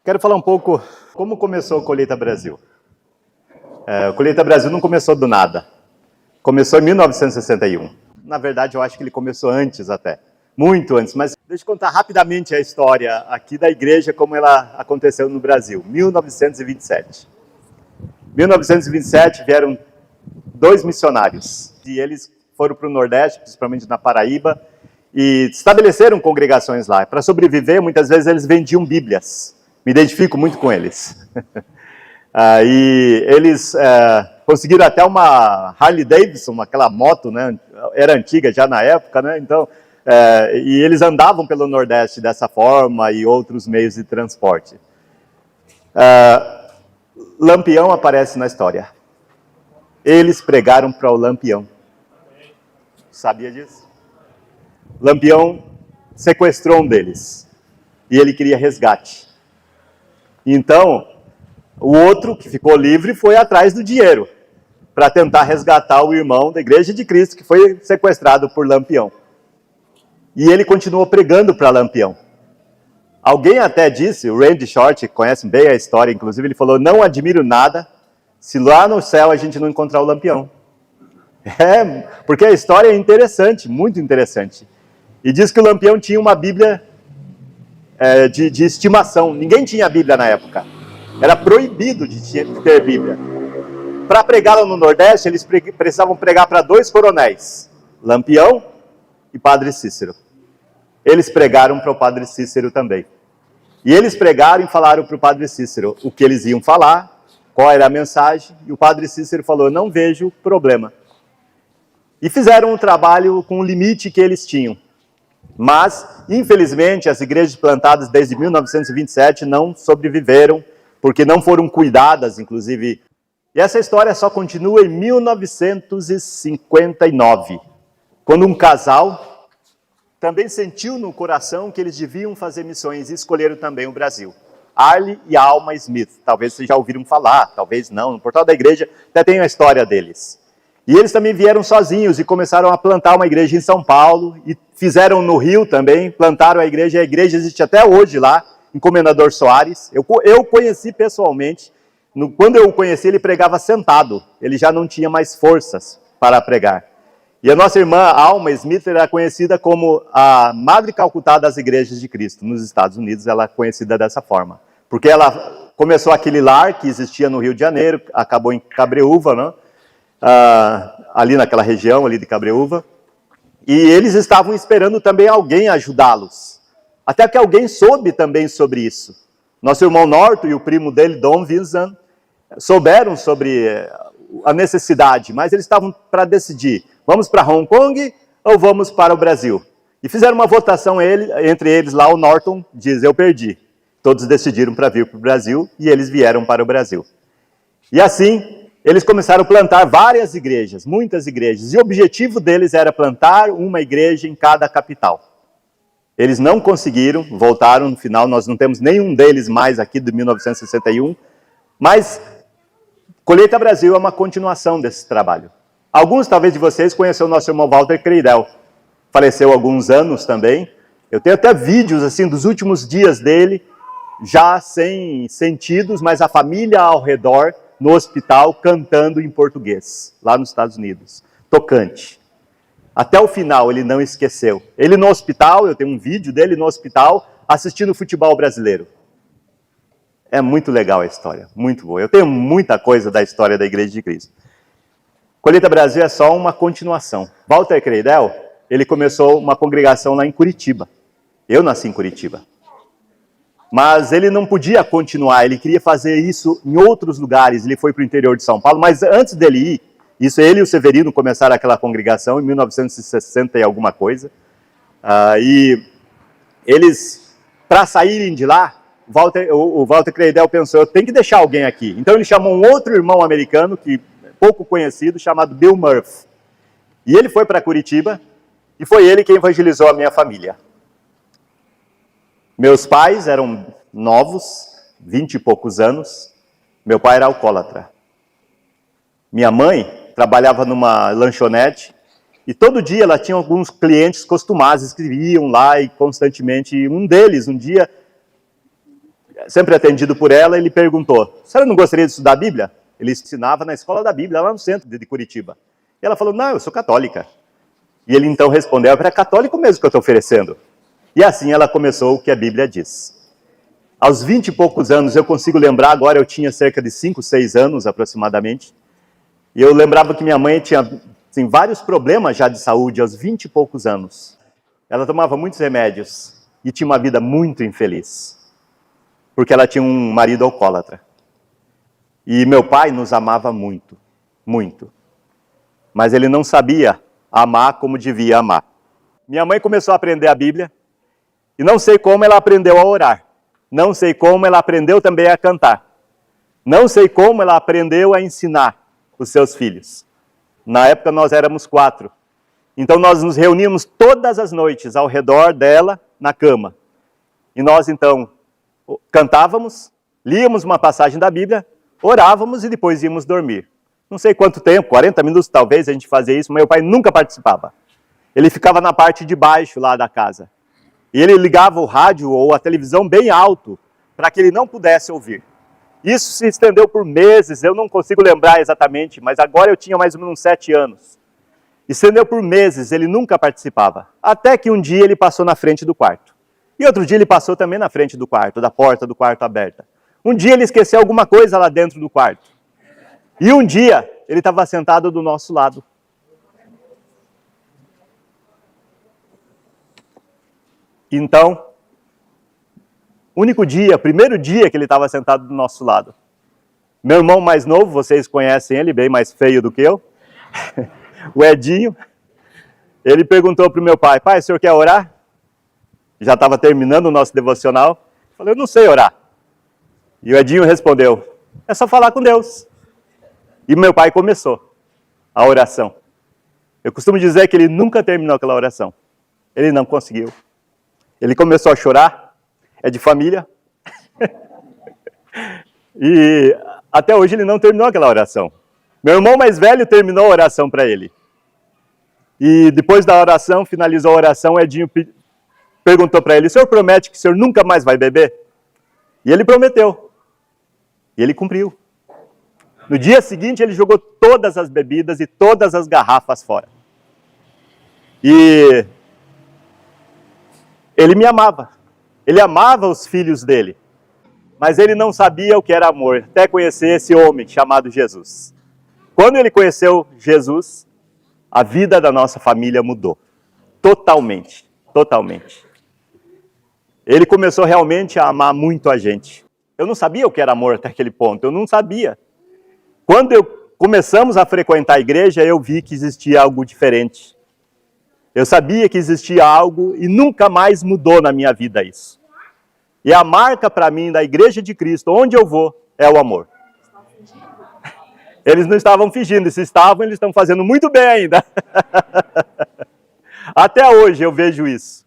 Quero falar um pouco como começou o Colheita Brasil. O Colheita Brasil não começou do nada. Começou em 1961. Na verdade, eu acho que ele começou antes até. Muito antes. Mas deixa eu contar rapidamente a história aqui da igreja, como ela aconteceu no Brasil. 1927. 1927 vieram 2 missionários. E eles foram para o Nordeste, principalmente na Paraíba, e estabeleceram congregações lá. Para sobreviver, muitas vezes eles vendiam Bíblias. Me identifico muito com eles. E eles conseguiram até uma Harley Davidson, aquela moto, né? Era antiga já na época, né? Então, e eles andavam pelo Nordeste dessa forma e outros meios de transporte. Lampião aparece na história. Eles pregaram para o Lampião. Sabia disso? Lampião sequestrou um deles e ele queria resgate. Então, o outro, que ficou livre, foi atrás do dinheiro para tentar resgatar o irmão da Igreja de Cristo, que foi sequestrado por Lampião. E ele continuou pregando para Lampião. Alguém até disse, o Randy Short, que conhece bem a história, inclusive, ele falou, não admiro nada se lá no céu a gente não encontrar o Lampião. Porque a história é interessante, muito interessante. E diz que o Lampião tinha uma Bíblia de estimação. Ninguém tinha Bíblia na época. Era proibido de ter Bíblia. Para pregar lá no Nordeste, eles precisavam pregar para 2 coronéis, Lampião e Padre Cícero. Eles pregaram para o Padre Cícero também. E eles pregaram e falaram para o Padre Cícero o que eles iam falar, qual era a mensagem, e o Padre Cícero falou, não vejo problema. E fizeram um trabalho com o limite que eles tinham. Mas, infelizmente, as igrejas plantadas desde 1927 não sobreviveram, porque não foram cuidadas, inclusive. E essa história só continua em 1959, quando um casal também sentiu no coração que eles deviam fazer missões e escolheram também o Brasil. Arlie e Alma Smith, talvez vocês já ouviram falar, talvez não, no portal da igreja até tem a história deles. E eles também vieram sozinhos e começaram a plantar uma igreja em São Paulo, e fizeram no Rio também, plantaram a igreja existe até hoje lá, em Comendador Soares. Eu conheci pessoalmente, quando eu o conheci ele pregava sentado, ele já não tinha mais forças para pregar. E a nossa irmã Alma Smith era conhecida como a Madre Calcutá das Igrejas de Cristo. Nos Estados Unidos ela é conhecida dessa forma, porque ela começou aquele lar que existia no Rio de Janeiro, acabou em Cabreúva, né? Ali naquela região ali de Cabreúva, e eles estavam esperando também alguém ajudá-los, até que alguém soube também sobre isso. Nosso irmão Norton e o primo dele, Don Vincent, souberam sobre a necessidade, mas eles estavam para decidir, vamos para Hong Kong ou vamos para o Brasil? E fizeram uma votação entre eles lá, o Norton diz, eu perdi. Todos decidiram para vir para o Brasil e eles vieram para o Brasil. E assim, eles começaram a plantar várias igrejas, muitas igrejas, e o objetivo deles era plantar uma igreja em cada capital. Eles não conseguiram, voltaram no final, nós não temos nenhum deles mais aqui de 1961, mas Colheita Brasil é uma continuação desse trabalho. Alguns, talvez, de vocês conheceram o nosso irmão Walter Creidel, faleceu há alguns anos também. Eu tenho até vídeos assim dos últimos dias dele, já sem sentidos, mas a família ao redor, no hospital, cantando em português, lá nos Estados Unidos. Tocante. Até o final, ele não esqueceu. Ele no hospital, eu tenho um vídeo dele no hospital, assistindo futebol brasileiro. É muito legal a história, muito boa. Eu tenho muita coisa da história da Igreja de Cristo. Colheita Brasil é só uma continuação. Walter Creidel, ele começou uma congregação lá em Curitiba. Eu nasci em Curitiba. Mas ele não podia continuar, ele queria fazer isso em outros lugares. Ele foi para o interior de São Paulo, mas antes dele ir, isso ele e o Severino começaram aquela congregação em 1960 e alguma coisa. E eles, para saírem de lá, o Walter Creidel pensou, eu tenho que deixar alguém aqui. Então ele chamou um outro irmão americano, que pouco conhecido, chamado Bill Murphy. E ele foi para Curitiba, e foi ele quem evangelizou a minha família. Meus pais eram novos, 20 e poucos anos. Meu pai era alcoólatra. Minha mãe trabalhava numa lanchonete e todo dia ela tinha alguns clientes costumados que iam lá e constantemente. Um deles, um dia, sempre atendido por ela, ele perguntou, a senhora não gostaria de estudar a Bíblia? Ele ensinava na escola da Bíblia, lá no centro de Curitiba. E ela falou, não, eu sou católica. E ele então respondeu, é católico mesmo que eu estou oferecendo. E assim ela começou o que a Bíblia diz. Aos 20 e poucos anos, eu consigo lembrar, agora eu tinha cerca de 5, 6 anos aproximadamente, e eu lembrava que minha mãe tinha assim, vários problemas já de saúde aos 20 e poucos anos. Ela tomava muitos remédios e tinha uma vida muito infeliz, porque ela tinha um marido alcoólatra. E meu pai nos amava muito, muito. Mas ele não sabia amar como devia amar. Minha mãe começou a aprender a Bíblia, e não sei como ela aprendeu a orar. Não sei como ela aprendeu também a cantar. Não sei como ela aprendeu a ensinar os seus filhos. Na época nós éramos 4. Então nós nos reuníamos todas as noites ao redor dela na cama. E nós então cantávamos, líamos uma passagem da Bíblia, orávamos e depois íamos dormir. Não sei quanto tempo, 40 minutos talvez a gente fazia isso, mas meu pai nunca participava. Ele ficava na parte de baixo lá da casa. E ele ligava o rádio ou a televisão bem alto, para que ele não pudesse ouvir. Isso se estendeu por meses, eu não consigo lembrar exatamente, mas agora eu tinha mais ou menos 7 anos. Estendeu por meses, ele nunca participava. Até que um dia ele passou na frente do quarto. E outro dia ele passou também na frente do quarto, da porta do quarto aberta. Um dia ele esqueceu alguma coisa lá dentro do quarto. E um dia ele estava sentado do nosso lado. Então, único dia, primeiro dia que ele estava sentado do nosso lado. Meu irmão mais novo, vocês conhecem ele, bem mais feio do que eu, o Edinho, ele perguntou para o meu pai, pai, o senhor quer orar? Já estava terminando o nosso devocional. Eu falei, eu não sei orar. E o Edinho respondeu, é só falar com Deus. E meu pai começou a oração. Eu costumo dizer que ele nunca terminou aquela oração. Ele não conseguiu. Ele começou a chorar, é de família, e até hoje ele não terminou aquela oração. Meu irmão mais velho terminou a oração para ele. E depois da oração, finalizou a oração, Edinho perguntou para ele, o senhor promete que o senhor nunca mais vai beber? E ele prometeu. E ele cumpriu. No dia seguinte, ele jogou todas as bebidas e todas as garrafas fora. E ele me amava. Ele amava os filhos dele. Mas ele não sabia o que era amor, até conhecer esse homem chamado Jesus. Quando ele conheceu Jesus, a vida da nossa família mudou. Totalmente. Totalmente. Ele começou realmente a amar muito a gente. Eu não sabia o que era amor até aquele ponto. Eu não sabia. Quando começamos a frequentar a igreja, eu vi que existia algo diferente. Eu sabia que existia algo e nunca mais mudou na minha vida isso. E a marca para mim da Igreja de Cristo, onde eu vou, é o amor. Eles não estavam fingindo, se estavam, eles estão fazendo muito bem ainda. Até hoje eu vejo isso.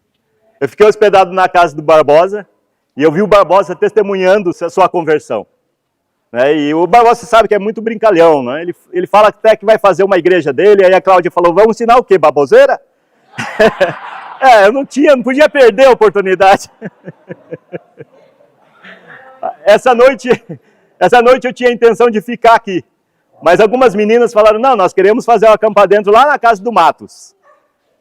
Eu fiquei hospedado na casa do Barbosa e eu vi o Barbosa testemunhando a sua conversão. E o Barbosa sabe que é muito brincalhão, né? Ele fala até que vai fazer uma igreja dele, aí a Cláudia falou, vamos ensinar o quê, baboseira? Eu não podia perder a oportunidade. Essa noite eu tinha a intenção de ficar aqui, mas algumas meninas falaram, não, nós queremos fazer um acampamento lá na casa do Matos.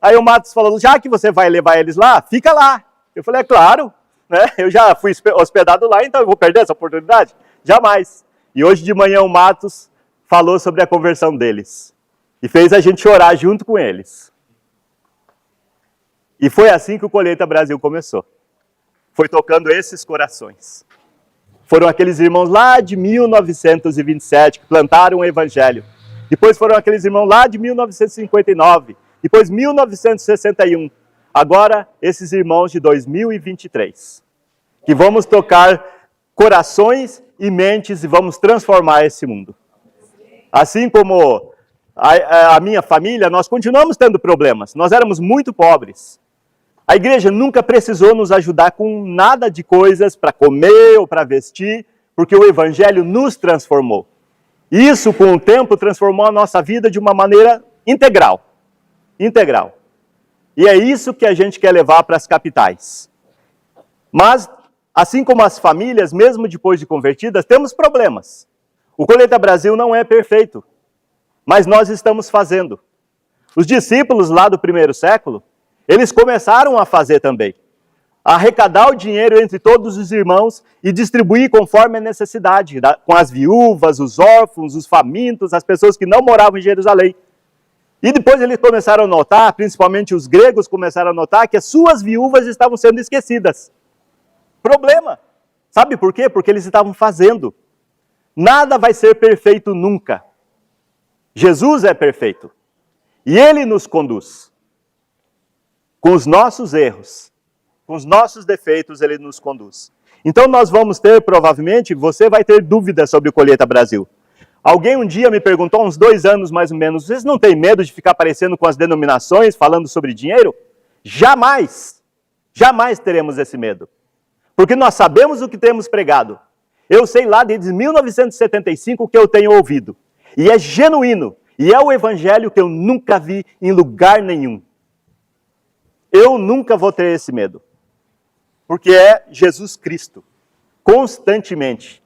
Aí o Matos falou, já que você vai levar eles lá, fica lá. Eu falei, é claro, né? Eu já fui hospedado lá, então eu vou perder essa oportunidade? Jamais. E hoje de manhã o Matos falou sobre a conversão deles e fez a gente chorar junto com eles. E foi assim que o Colheita Brasil começou. Foi tocando esses corações. Foram aqueles irmãos lá de 1927 que plantaram o Evangelho. Depois foram aqueles irmãos lá de 1959. Depois 1961. Agora, esses irmãos de 2023. Que vamos tocar corações e mentes e vamos transformar esse mundo. Assim como a minha família, nós continuamos tendo problemas. Nós éramos muito pobres. A igreja nunca precisou nos ajudar com nada de coisas para comer ou para vestir, porque o Evangelho nos transformou. Isso, com o tempo, transformou a nossa vida de uma maneira integral. Integral. E é isso que a gente quer levar para as capitais. Mas Assim como as famílias, mesmo depois de convertidas, temos problemas. O Colheita Brasil não é perfeito, mas nós estamos fazendo. Os discípulos lá do primeiro século, eles começaram a fazer também. A arrecadar o dinheiro entre todos os irmãos e distribuir conforme a necessidade, com as viúvas, os órfãos, os famintos, as pessoas que não moravam em Jerusalém. E depois eles começaram a notar, principalmente os gregos começaram a notar, que as suas viúvas estavam sendo esquecidas. Problema. Sabe por quê? Porque eles estavam fazendo. Nada vai ser perfeito nunca. Jesus é perfeito. E Ele nos conduz. Com os nossos erros, com os nossos defeitos, Ele nos conduz. Então nós vamos ter, provavelmente, você vai ter dúvidas sobre o Colheita Brasil. Alguém um dia me perguntou, uns 2 anos mais ou menos, vocês não têm medo de ficar aparecendo com as denominações, falando sobre dinheiro? Jamais! Jamais teremos esse medo. Porque nós sabemos o que temos pregado. Eu sei lá desde 1975 o que eu tenho ouvido. E é genuíno. E é o evangelho que eu nunca vi em lugar nenhum. Eu nunca vou ter esse medo. Porque é Jesus Cristo. Constantemente.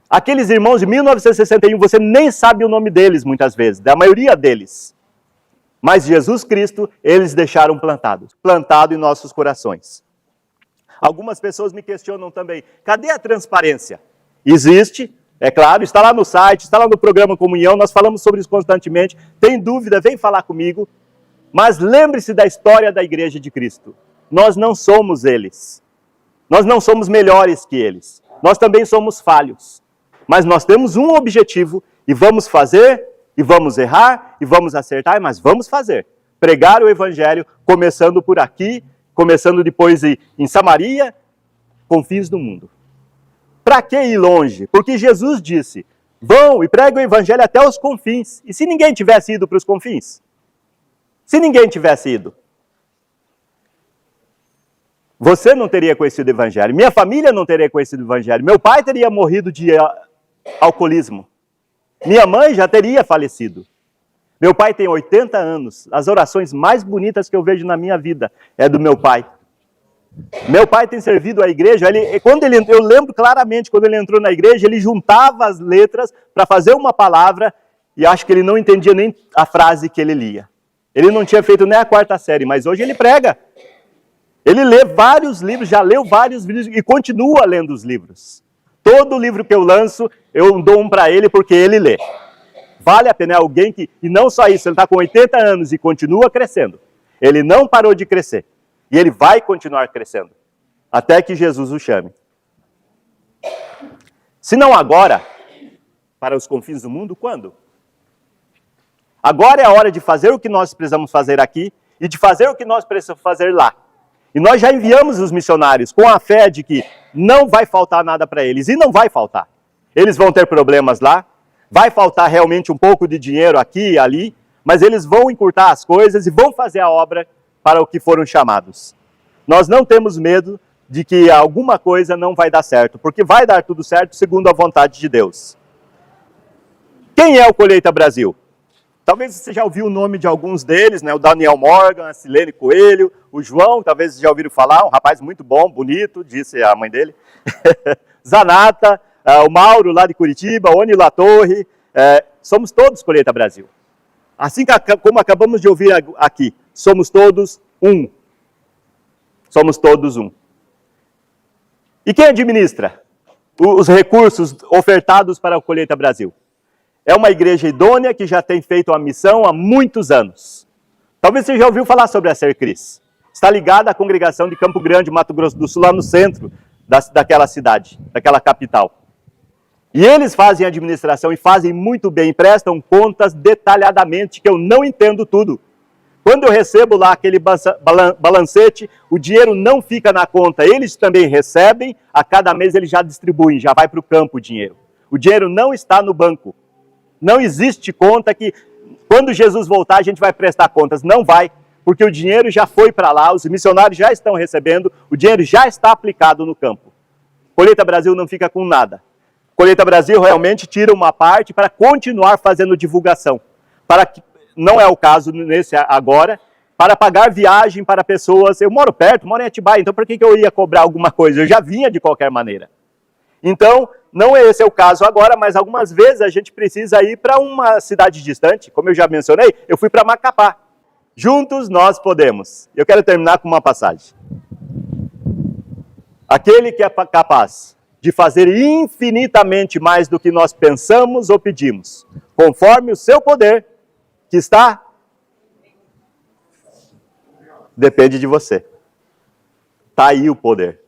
Aqueles irmãos de 1961, você nem sabe o nome deles muitas vezes. Da maioria deles. Mas Jesus Cristo, eles deixaram plantado em nossos corações. Algumas pessoas me questionam também, cadê a transparência? Existe, é claro, está lá no site, está lá no programa Comunhão, nós falamos sobre isso constantemente. Tem dúvida, vem falar comigo. Mas lembre-se da história da Igreja de Cristo. Nós não somos eles. Nós não somos melhores que eles. Nós também somos falhos. Mas nós temos um objetivo e vamos fazer, e vamos errar, e vamos acertar, mas vamos fazer. Pregar o Evangelho, começando por aqui, começando depois em Samaria, confins do mundo. Para que ir longe? Porque Jesus disse, vão e preguem o Evangelho até os confins. E se ninguém tivesse ido para os confins? Se ninguém tivesse ido? Você não teria conhecido o Evangelho, minha família não teria conhecido o Evangelho, meu pai teria morrido de alcoolismo, minha mãe já teria falecido. Meu pai tem 80 anos. As orações mais bonitas que eu vejo na minha vida é do meu pai. Meu pai tem servido à igreja. Eu lembro claramente, quando ele entrou na igreja, ele juntava as letras para fazer uma palavra e acho que ele não entendia nem a frase que ele lia. Ele não tinha feito nem a 4ª série, mas hoje ele prega. Ele lê vários livros, já leu vários livros e continua lendo os livros. Todo livro que eu lanço, eu dou um para ele porque ele lê. Vale a pena, é alguém que, e não só isso, ele está com 80 anos e continua crescendo. Ele não parou de crescer. E ele vai continuar crescendo. Até que Jesus o chame. Se não agora, para os confins do mundo, quando? Agora é a hora de fazer o que nós precisamos fazer aqui e de fazer o que nós precisamos fazer lá. E nós já enviamos os missionários com a fé de que não vai faltar nada para eles. E não vai faltar. Eles vão ter problemas lá. Vai faltar realmente um pouco de dinheiro aqui e ali, mas eles vão encurtar as coisas e vão fazer a obra para o que foram chamados. Nós não temos medo de que alguma coisa não vai dar certo, porque vai dar tudo certo segundo a vontade de Deus. Quem é o Colheita Brasil? Talvez você já ouviu o nome de alguns deles, né? O Daniel Morgan, a Silene Coelho, o João, talvez vocês já ouviram falar, um rapaz muito bom, bonito, disse a mãe dele. Zanata, o Mauro lá de Curitiba, o Oni Latorre, somos todos Colheita Brasil. Assim como acabamos de ouvir aqui, somos todos um. Somos todos um. E quem administra os recursos ofertados para o Colheita Brasil? É uma igreja idônea que já tem feito a missão há muitos anos. Talvez você já ouviu falar sobre a Sercris. Está ligada à congregação de Campo Grande, Mato Grosso do Sul, lá no centro daquela cidade, daquela capital. E eles fazem administração e fazem muito bem, prestam contas detalhadamente, que eu não entendo tudo. Quando eu recebo lá aquele balancete, o dinheiro não fica na conta, eles também recebem, a cada mês eles já distribuem, já vai para o campo o dinheiro. O dinheiro não está no banco. Não existe conta que, quando Jesus voltar, a gente vai prestar contas. Não vai, porque o dinheiro já foi para lá, os missionários já estão recebendo, o dinheiro já está aplicado no campo. Colheita Brasil não fica com nada. Colheita Brasil realmente tira uma parte para continuar fazendo divulgação. Para que, não é o caso nesse agora, para pagar viagem para pessoas. Eu moro perto, moro em Atibaia, então por que eu ia cobrar alguma coisa? Eu já vinha de qualquer maneira. Então, não é esse o caso agora, mas algumas vezes a gente precisa ir para uma cidade distante. Como eu já mencionei, eu fui para Macapá. Juntos nós podemos. Eu quero terminar com uma passagem. Aquele que é capaz de fazer infinitamente mais do que nós pensamos ou pedimos, conforme o seu poder, que está, depende de você. Está aí o poder.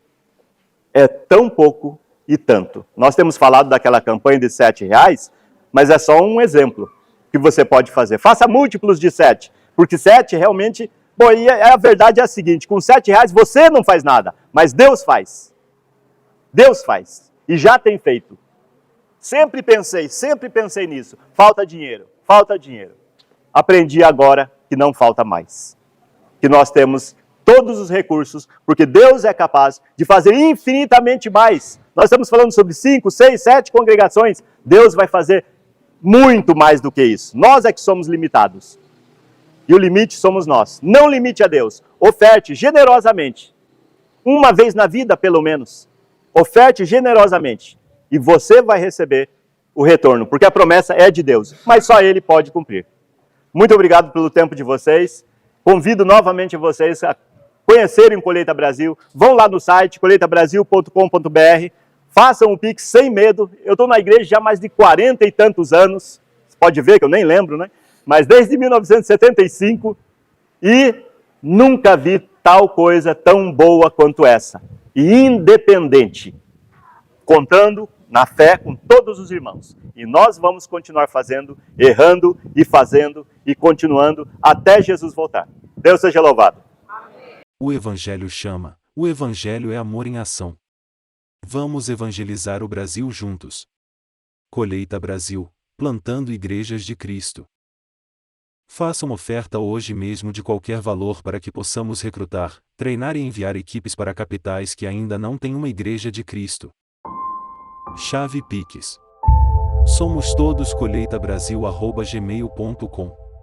É tão pouco e tanto. Nós temos falado daquela campanha de R$7, mas é só um exemplo que você pode fazer. Faça múltiplos de 7, porque 7 realmente... Bom, e a verdade é a seguinte, com R$7 você não faz nada, mas Deus faz. Deus faz. E já tem feito. Sempre pensei nisso. Falta dinheiro, falta dinheiro. Aprendi agora que não falta mais. Que nós temos todos os recursos, porque Deus é capaz de fazer infinitamente mais. Nós estamos falando sobre 5, 6, 7 congregações. Deus vai fazer muito mais do que isso. Nós é que somos limitados. E o limite somos nós. Não limite a Deus. Oferte generosamente. Uma vez na vida, pelo menos. Oferte generosamente. E você vai receber o retorno, porque a promessa é de Deus. Mas só Ele pode cumprir. Muito obrigado pelo tempo de vocês. Convido novamente vocês a conhecerem o Colheita Brasil. Vão lá no site, colheitabrasil.com.br. Façam o Pix sem medo. Eu estou na igreja já há mais de 40 e tantos anos. Você pode ver que eu nem lembro, né? Mas desde 1975, e nunca vi tal coisa tão boa quanto essa. E independente, contando na fé com todos os irmãos. E nós vamos continuar fazendo, errando e fazendo e continuando até Jesus voltar. Deus seja louvado. O Evangelho chama, o Evangelho é amor em ação. Vamos evangelizar o Brasil juntos. Colheita Brasil, plantando igrejas de Cristo. Faça uma oferta hoje mesmo de qualquer valor para que possamos recrutar, treinar e enviar equipes para capitais que ainda não têm uma igreja de Cristo. Chave Pix. Somos todos colheitabrasil@gmail.com